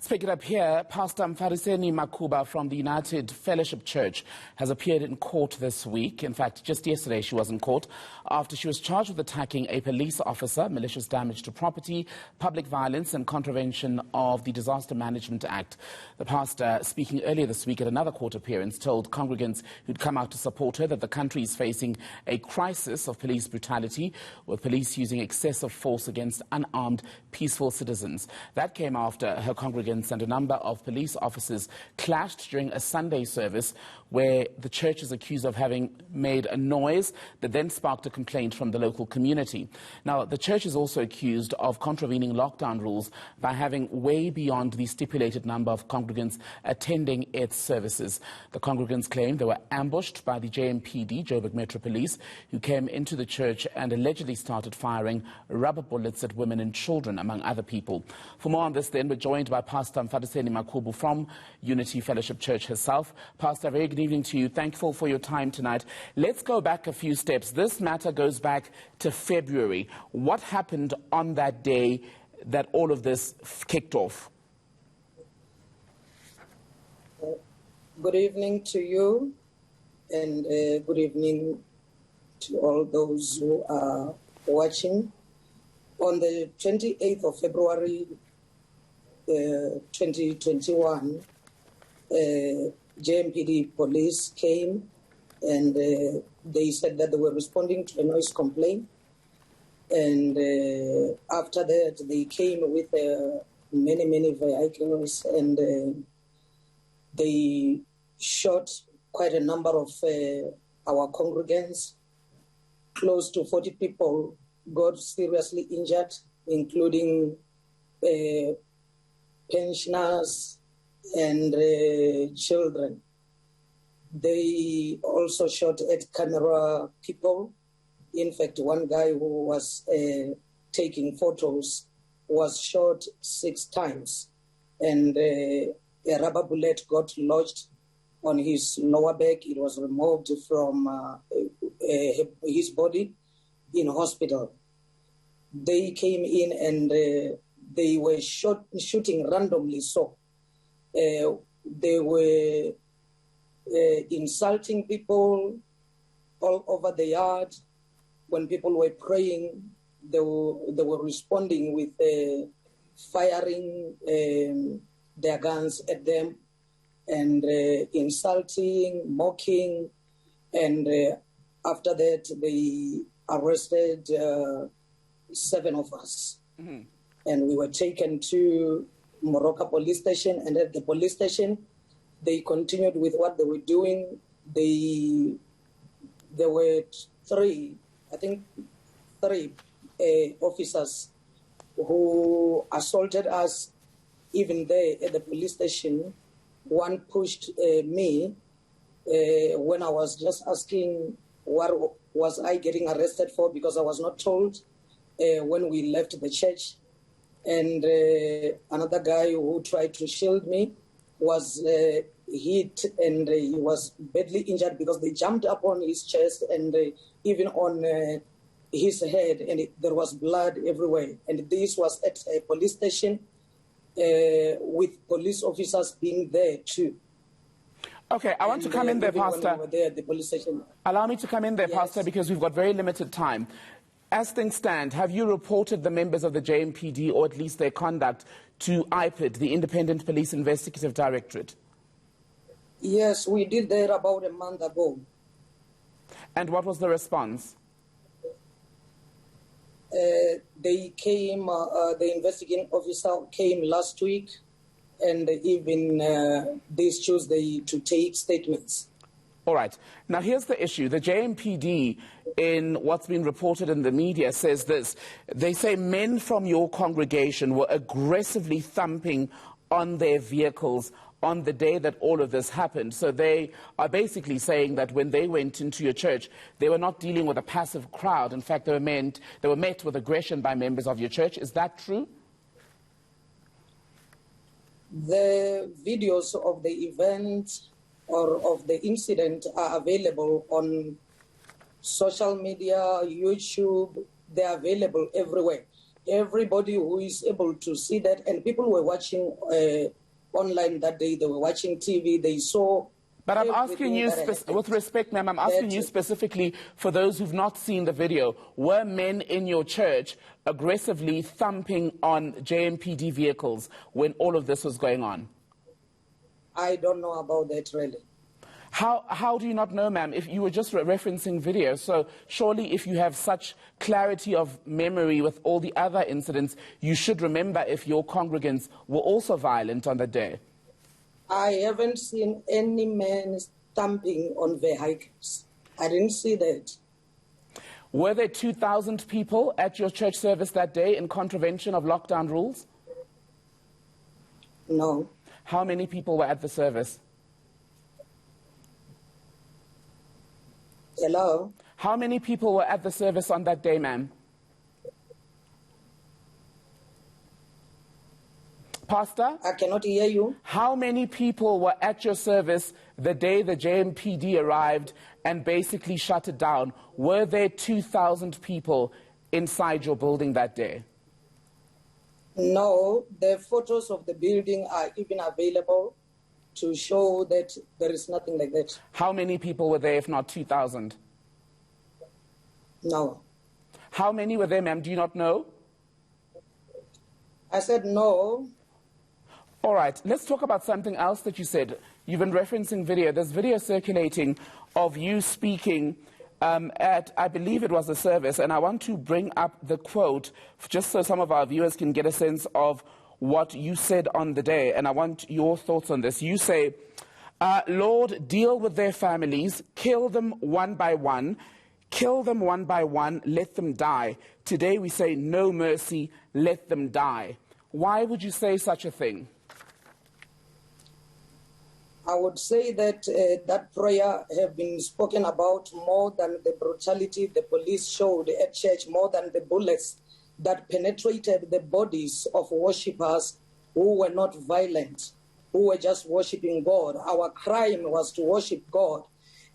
Let's pick it up here. Pastor Mpfariseni Mukhuba from the United Fellowship Church has appeared in court this week. In fact, just yesterday she was in court after she was charged with attacking a police officer, malicious damage to property, public violence and contravention of the Disaster Management Act. The pastor, speaking earlier this week at another court appearance, told congregants who'd come out to support her that the country is facing a crisis of police brutality, with police using excessive force against unarmed, peaceful citizens. That came after her congregants and a number of police officers clashed during a Sunday service where the church is accused of having made a noise that then sparked a complaint from the local community. Now, the church is also accused of contravening lockdown rules by having way beyond the stipulated number of congregants attending its services. The congregants claim they were ambushed by the JMPD, Joburg Metro Police, who came into the church and allegedly started firing rubber bullets at women and children, among other people. For more on this, then, we're joined by Pastor Mpfariseni Mukhuba from Unity Fellowship Church herself. Pastor, very good evening to you. Thankful for your time tonight. Let's go back a few steps. This matter goes back to February. What happened on that day that all of this kicked off? Good evening to you, and good evening to all those who are watching. On the 28th of February 2021, JMPD police came and they said that they were responding to a noise complaint. And after that, they came with many vehicles and they shot quite a number of our congregants. Close to 40 people got seriously injured, including pensioners and children. They also shot at camera people. In fact, one guy who was taking photos was shot 6 times, and a rubber bullet got lodged on his lower back. It was removed from his body in hospital. They came in and they were shooting randomly. So they were insulting people all over the yard. When people were praying, they were responding with firing their guns at them and insulting, mocking, and after that they arrested 7 of us. Mm-hmm. And we were taken to Moroka police station, and at the police station they continued with what they were doing. There were 3 officers who assaulted us even there at the police station. One pushed me when I was just asking what was I getting arrested for, because I was not told when we left the church. And another guy who tried to shield me was hit, and he was badly injured because they jumped up on his chest and even on his head, and there was blood everywhere. And this was at a police station with police officers being there too. Okay, I want to come in there, Pastor. When we were there at the police station. Allow me to come in there, Yes. Pastor, because we've got very limited time. As things stand, have you reported the members of the JMPD, or at least their conduct, to IPID, the Independent Police Investigative Directorate? Yes, we did that about a month ago. And what was the response? They came, the investigating officer came last week, and even this Tuesday to take statements. All right. Now, here's the issue. The JMPD, in what's been reported in the media, says this. They say men from your congregation were aggressively thumping on their vehicles on the day that all of this happened. So they are basically saying that when they went into your church, they were not dealing with a passive crowd. In fact, they were met with aggression by members of your church. Is that true? The videos of the event or of the incident are available on social media, YouTube. They are available everywhere. everybody who is able to see that, and people were watching online that day, they were watching TV, they saw. But I'm asking you, with respect, ma'am, I'm asking you specifically for those who've not seen the video. Were men in your church aggressively thumping on JMPD vehicles when all of this was going on? I don't know about that, really. How do you not know, ma'am, if you were just referencing video? So surely if you have such clarity of memory with all the other incidents, you should remember if your congregants were also violent on the day. I haven't seen any men stamping on vehicles. I didn't see that. Were there 2,000 people at your church service that day in contravention of lockdown rules? No. How many people were at the service? Hello? How many people were at the service on that day, ma'am? Pastor? I cannot hear you. How many people were at your service the day the JMPD arrived and basically shut it down? Were there 2,000 people inside your building that day? No, the photos of the building are even available to show that there is nothing like that. How many people were there if not 2,000? No. How many were there, ma'am? Do you not know? I said no. All right, let's talk about something else that you said. You've been referencing video. There's video circulating of you speaking at, I believe it was a service, and I want to bring up the quote just so some of our viewers can get a sense of what you said on the day, and I want your thoughts on this. You say, Lord, deal with their families, kill them one by one, let them die. Today we say, no mercy, let them die. Why would you say such a thing? I would say that that prayer have been spoken about more than the brutality the police showed at church, more than the bullets that penetrated the bodies of worshippers who were not violent, who were just worshiping God. Our crime was to worship God.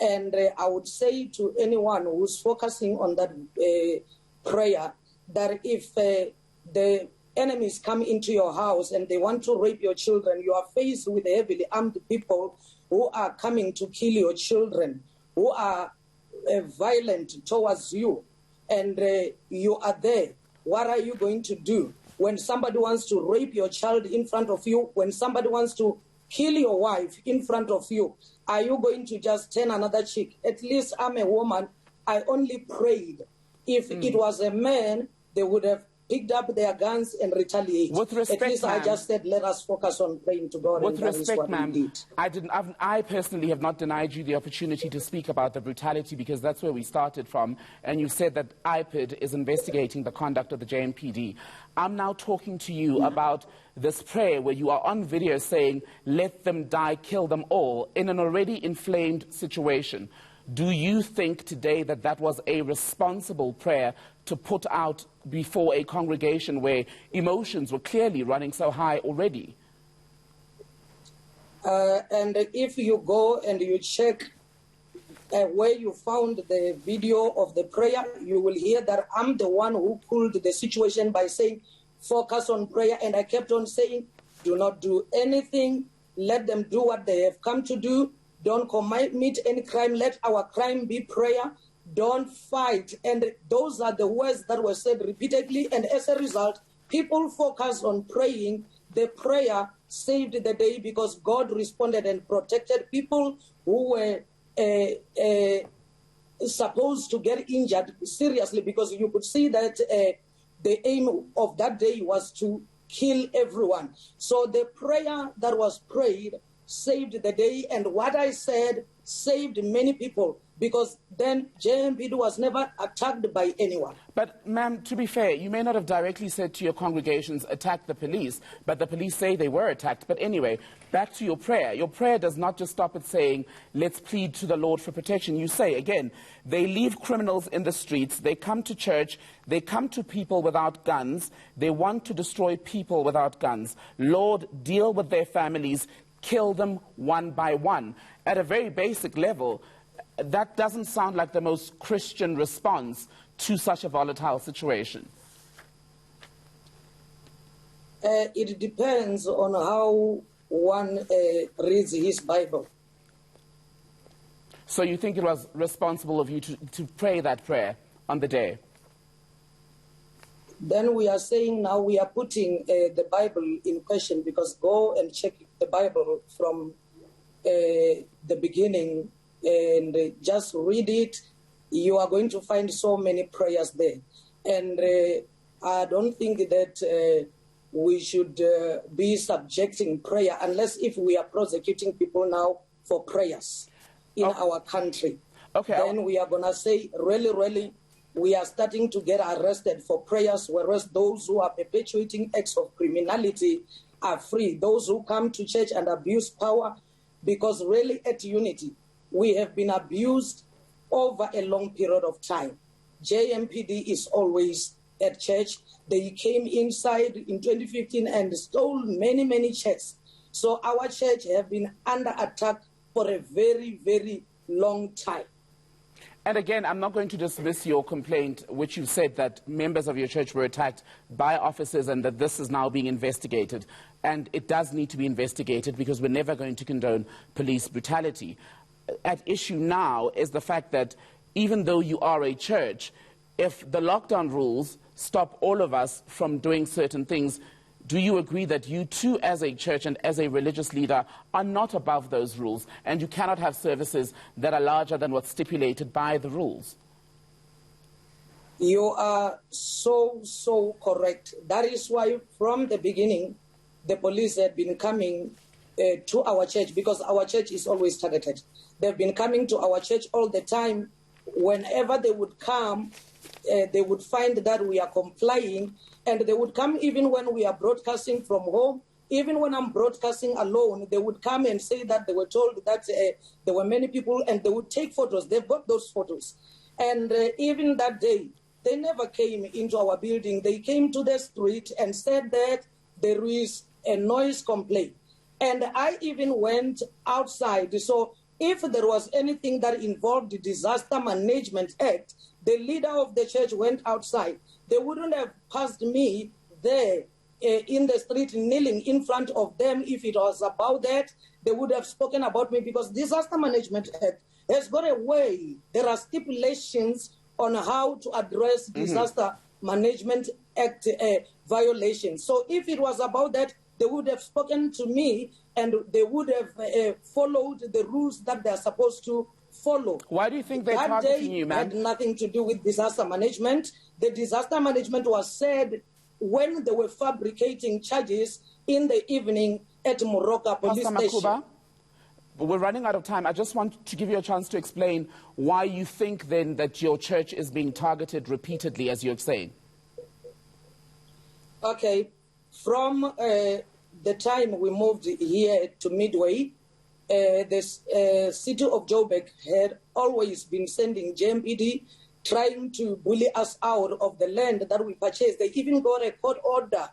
And I would say to anyone who's focusing on that prayer that if the enemies come into your house and they want to rape your children, you are faced with heavily armed people who are coming to kill your children, who are violent towards you, and you are there. What are you going to do when somebody wants to rape your child in front of you, when somebody wants to kill your wife in front of you? Are you going to just turn another cheek? At least I'm a woman. I only prayed. If it was a man, they would have picked up their guns and retaliate. With respect, at least I just said, let us focus on praying to God. With and respect, ma'am, I personally have not denied you the opportunity to speak about the brutality because that's where we started from. And you said that IPID is investigating the conduct of the JMPD. I'm now talking to you about this prayer where you are on video saying, let them die, kill them all, in an already inflamed situation. Do you think today that that was a responsible prayer to put out before a congregation where emotions were clearly running so high already? And if you go and you check where you found the video of the prayer, you will hear that I'm the one who cooled the situation by saying, focus on prayer. And I kept on saying, do not do anything. Let them do what they have come to do. Don't commit any crime. Let our crime be prayer. Don't fight. And those are the words that were said repeatedly. And as a result, people focused on praying. The prayer saved the day because God responded and protected people who were supposed to get injured seriously, because you could see that the aim of that day was to kill everyone. So the prayer that was prayed saved the day, and what I said saved many people, because then JMPD was never attacked by anyone. But, ma'am, to be fair, you may not have directly said to your congregations, attack the police, but the police say they were attacked. But anyway, back to your prayer. Your prayer does not just stop at saying, let's plead to the Lord for protection. You say, again, they leave criminals in the streets, they come to church, they come to people without guns, they want to destroy people without guns. Lord, deal with their families, kill them one by one. At a very basic level, that doesn't sound like the most Christian response to such a volatile situation. It depends on how one reads his Bible. So you think it was responsible of you to pray that prayer on the day? Then we are saying now we are putting the Bible in question, because go and check the Bible from the beginning and just read it. You are going to find so many prayers there. And I don't think that we should be subjecting prayer, unless if we are prosecuting people now for prayers in our country. Okay. Then we are going to say, really, we are starting to get arrested for prayers, whereas those who are perpetuating acts of criminality are free. Those who come to church and abuse power, because really at Unity, we have been abused over a long period of time. JMPD is always at church. They came inside in 2015 and stole many churches. So our church have been under attack for a very long time. And again, I'm not going to dismiss your complaint, which you said that members of your church were attacked by officers and that this is now being investigated. And it does need to be investigated, because we're never going to condone police brutality. At issue now is the fact that even though you are a church, if the lockdown rules stop all of us from doing certain things, do you agree that you too, as a church and as a religious leader, are not above those rules, and you cannot have services that are larger than what's stipulated by the rules? You are so correct. That is why from the beginning, the police had been coming to our church, because our church is always targeted. They've been coming to our church all the time. Whenever they would come, they would find that we are complying, and they would come even when we are broadcasting from home. Even when I'm broadcasting alone, they would come and say that they were told that there were many people, and they would take photos. They've got those photos. And even that day, they never came into our building. They came to the street and said that there is a noise complaint. And I even went outside. So if there was anything that involved the Disaster Management Act, the leader of the church went outside. They wouldn't have passed me there in the street kneeling in front of them. If it was about that, they would have spoken about me, because Disaster Management Act has got a way. There are stipulations on how to address Disaster Management Act violations. So if it was about that, they would have spoken to me, and they would have followed the rules that they are supposed to follow. Why do you think they're targeting you, man? That day had nothing to do with disaster management. The disaster management was said when they were fabricating charges in the evening at Moroka police station. Mukhuba, we're running out of time. I just want to give you a chance to explain why you think then that your church is being targeted repeatedly, as you're saying. Okay. From the time we moved here to Midway, the city of Joburg had always been sending JMPD, trying to bully us out of the land that we purchased. They even got a court order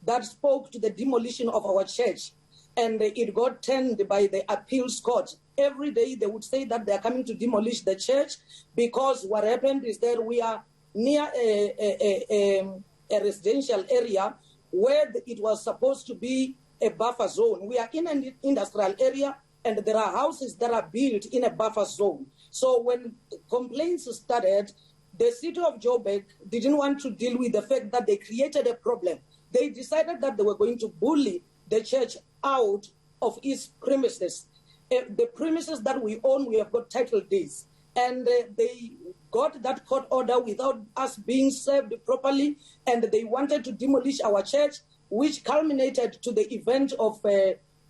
that spoke to the demolition of our church, and it got turned by the appeals court. Every day they would say that they are coming to demolish the church, because what happened is that we are near a residential area where it was supposed to be a buffer zone. We are in an industrial area, and there are houses that are built in a buffer zone. So when complaints started, the city of Joburg didn't want to deal with the fact that they created a problem. They decided that they were going to bully the church out of its premises. The premises that we own, we have got title deeds. And they got that court order without us being served properly, and they wanted to demolish our church, which culminated to the event of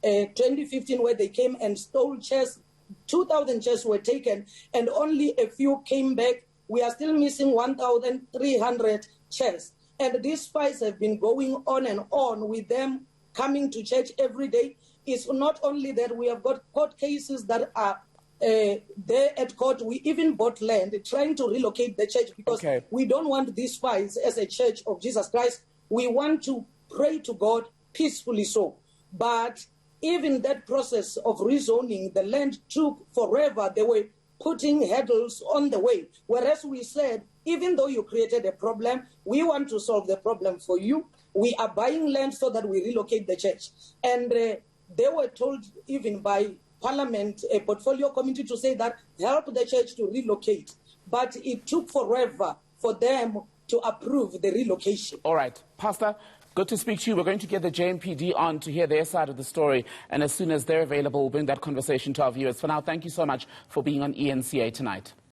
2015, where they came and stole chairs. 2,000 chairs were taken, and only a few came back. We are still missing 1,300 chairs. And these fights have been going on and on, with them coming to church every day. It's not only that, we have got court cases that are there at court. We even bought land trying to relocate the church, because we don't want these fights as a church of Jesus Christ. We want to pray to God peacefully so. But even that process of rezoning, the land took forever. They were putting hurdles on the way. Whereas we said, even though you created a problem, we want to solve the problem for you. we are buying land so that we relocate the church. And they were told even by Parliament, a portfolio committee, to say that help the church to relocate. But it took forever for them to approve the relocation. All right. Pastor, good to speak to you. We're going to get the JMPD on to hear their side of the story. And as soon as they're available, we'll bring that conversation to our viewers. For now, thank you so much for being on eNCA tonight.